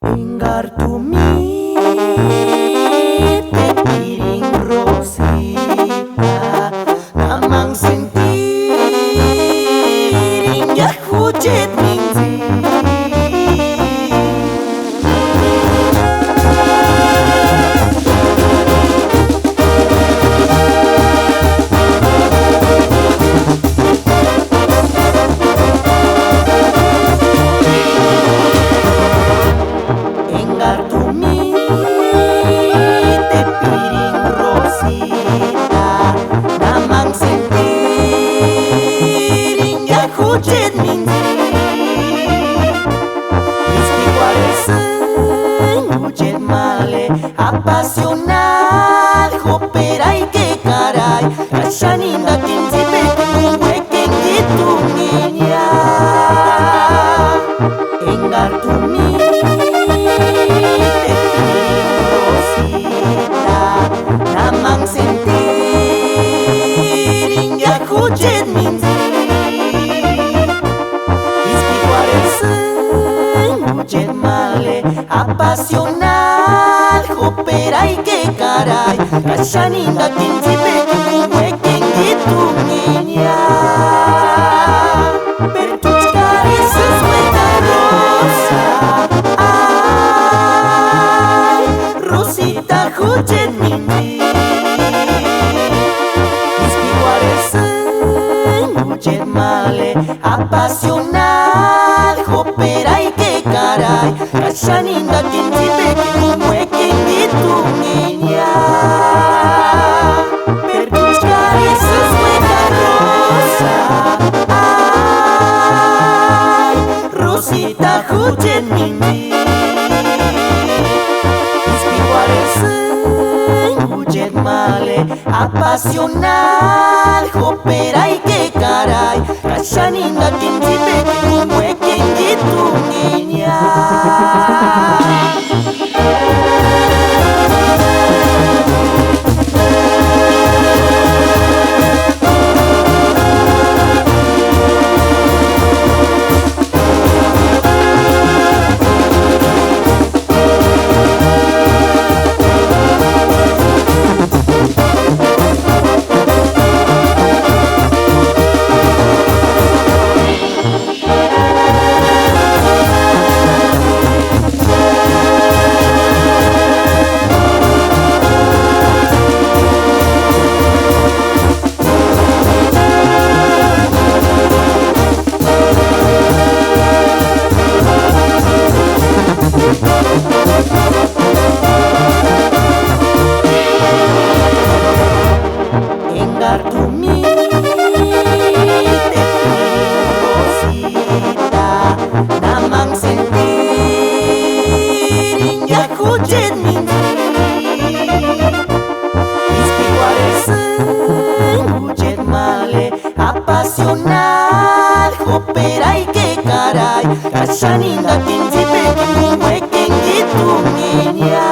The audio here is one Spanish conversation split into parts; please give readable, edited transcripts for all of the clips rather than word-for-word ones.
Engartumi te piring Rosita namang sentiring ya hujet mingzi. Engartumi te piring Rosita namang sentiring ya hujet mingzi. Hujet male apasionado Hoperai que caray Kashaninda kinzipe Huequen gitu niña Engartumi te piring Rosita namang sentiring ya hujet mingzi. Hujet male apasionado Hoperai que caray Kashaninda kinzipe Huequen gitu niña. Pero tus caricias huele rosa. Ay, Rosita hujet mingzi. Hujet male apasionado Hoperai que caray Kashaninda kinzipe Huequen gitu niña. Pero tus caricias huele rosa. Ay, Rosita hujet mingzi. Hujet male apasionado Hoperai que caray Kashaninda kinzipe Huequen gitu niña. Engartumi te piring Rosita namang sentiring ya hujet mingzi. Hujet male apasionado Hoperai que caray Kashaninda kinzipe Huequen gitu niña.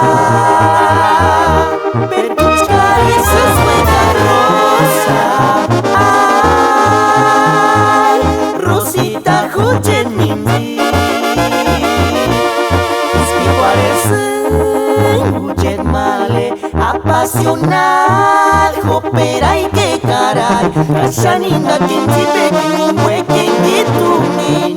Pero tus caricias huele rosa. Ay, Rosita hujet mingzi. Hujet male apasionado Hoperai que caray Kashaninda kinzipe Huequen gitu niña.